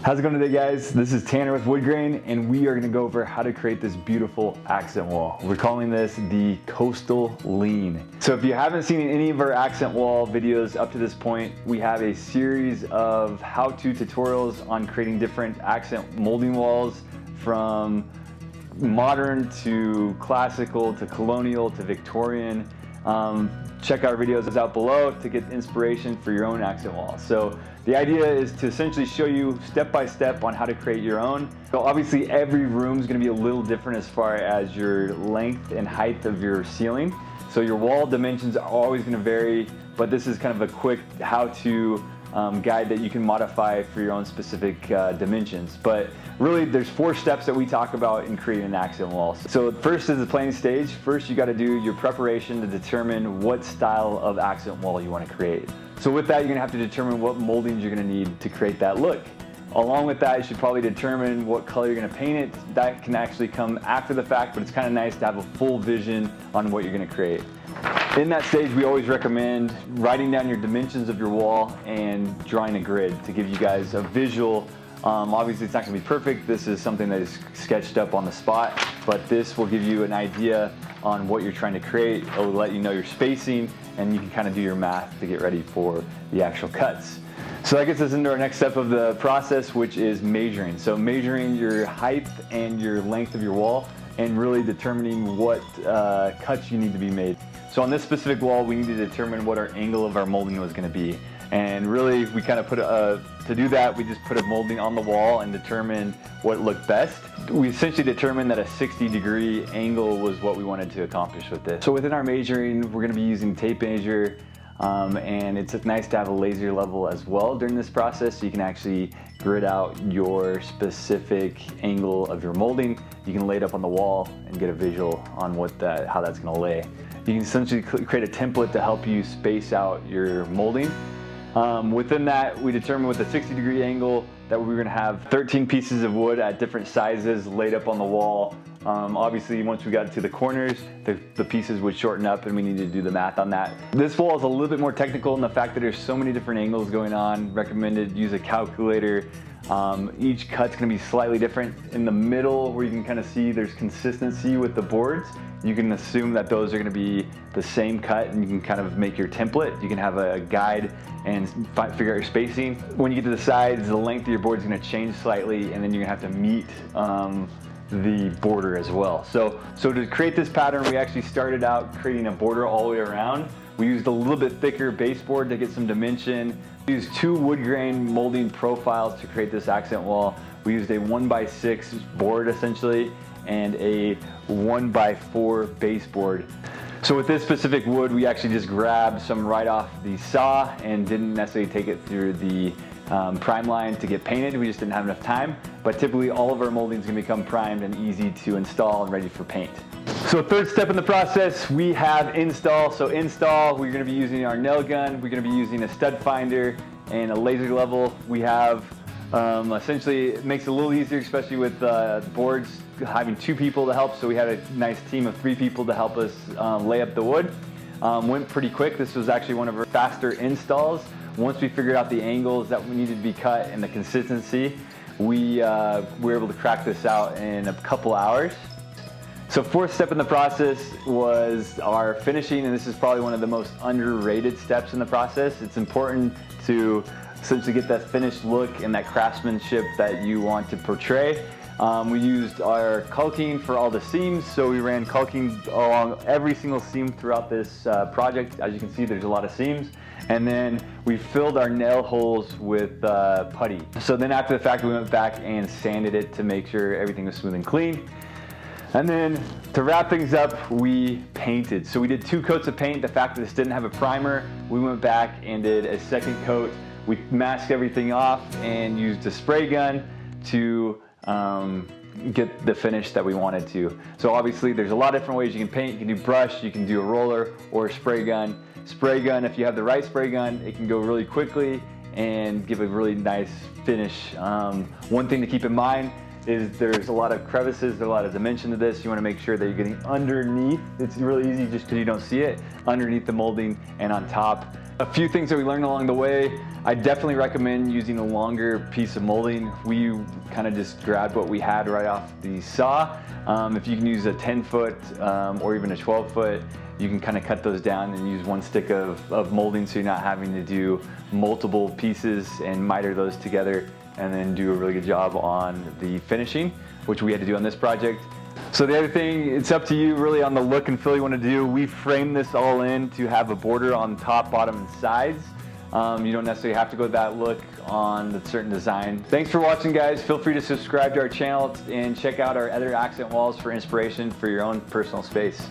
How's it going today, guys? This is Tanner with Woodgrain, and we are going to go over how to create this beautiful accent wall. We're calling this the Coastal Lean. So if you haven't seen any of our accent wall videos up to this point, we have a series of how-to tutorials on creating different accent molding walls, from modern to classical to colonial to Victorian. Check our videos out below to get inspiration for your own accent wall. So the idea is to essentially show you step by step on how to create your own. So obviously every room is going to be a little different as far as your length and height of your ceiling. So your wall dimensions are always going to vary, but this is kind of a quick how-to guide that you can modify for your own specific dimensions. But really there's 4 steps that we talk about in creating an accent wall. So first is the planning stage. First you got to do your preparation to determine what style of accent wall you want to create. So with that, you're going to have to determine what moldings you're going to need to create that look. Along with that, you should probably determine what color you're going to paint it. That can actually come after the fact, but it's kind of nice to have a full vision on what you're going to create. In that stage, we always recommend writing down your dimensions of your wall and drawing a grid to give you guys a visual. Obviously, it's not going to be perfect. This is something that is sketched up on the spot, but this will give you an idea on what you're trying to create. It will let you know your spacing, and you can kind of do your math to get ready for the actual cuts. So that gets us into our next step of the process, which is measuring. So measuring your height and your length of your wall, and really determining what cuts you need to be made. So on this specific wall, we need to determine what our angle of our molding was going to be. And really, we kind of put to do that, we just put a molding on the wall and determined what looked best. We essentially determined that a 60-degree angle was what we wanted to accomplish with this. So within our measuring, we're going to be using tape measure, and it's nice to have a laser level as well during this process, so you can actually grid out your specific angle of your molding. You can lay it up on the wall and get a visual on how that's going to lay. You can essentially create a template to help you space out your molding. Within that, we determined with a 60-degree angle that we were going to have 13 pieces of wood at different sizes laid up on the wall. Obviously, once we got to the corners, the pieces would shorten up, and we needed to do the math on that. This wall is a little bit more technical in the fact that there's so many different angles going on. Recommended use a calculator. Each cut's going to be slightly different. In the middle, where you can kind of see there's consistency with the boards, you can assume that those are going to be the same cut, and you can kind of make your template. You can have a guide and figure out your spacing. When you get to the sides, the length of your board is going to change slightly, and then you're going to have to meet the border as well. So to create this pattern, we actually started out creating a border all the way around. We used a little bit thicker baseboard to get some dimension. We used 2 wood grain molding profiles to create this accent wall. We used a 1x6 board essentially, and a 1x4 baseboard. So with this specific wood, we actually just grabbed some right off the saw and didn't necessarily take it through the prime line to get painted. We just didn't have enough time, but typically all of our moldings can become primed and easy to install and ready for paint. So third step in the process, we have install. So install, we're going to be using our nail gun, we're going to be using a stud finder and a laser level. We have essentially, it makes it a little easier, especially with boards, having 2 people to help. So we had a nice team of 3 people to help us lay up the wood. Went pretty quick. This was actually one of our faster installs. Once we figured out the angles that we needed to be cut and the consistency, we were able to crack this out in a couple hours. So 4th step in the process was our finishing, and this is probably one of the most underrated steps in the process. It's important to essentially get that finished look and that craftsmanship that you want to portray. We used our caulking for all the seams, so we ran caulking along every single seam throughout this project. As you can see, there's a lot of seams. And then we filled our nail holes with putty. So then after the fact, we went back and sanded it to make sure everything was smooth and clean. And then to wrap things up, we painted. So we did 2 coats of paint. The fact that this didn't have a primer, we went back and did a 2nd coat. We masked everything off and used a spray gun to get the finish that we wanted to. So obviously there's a lot of different ways you can paint. You can do brush, you can do a roller, or a spray gun. Spray gun, if you have the right spray gun, it can go really quickly and give a really nice finish. One thing to keep in mind is there's a lot of crevices, there's a lot of dimension to this. You want to make sure that you're getting underneath. It's really easy just because you don't see it, underneath the molding and on top. A few things that we learned along the way. I definitely recommend using a longer piece of molding. We kind of just grabbed what we had right off the saw. If you can use a 10-foot or even a 12-foot, you can kind of cut those down and use one stick of molding, so you're not having to do multiple pieces and miter those together and then do a really good job on the finishing, which we had to do on this project. So the other thing, it's up to you really on the look and feel you want to do. We framed this all in to have a border on top, bottom, and sides. You don't necessarily have to go with that look on the certain design. Thanks for watching, guys. Feel free to subscribe to our channel and check out our other accent walls for inspiration for your own personal space.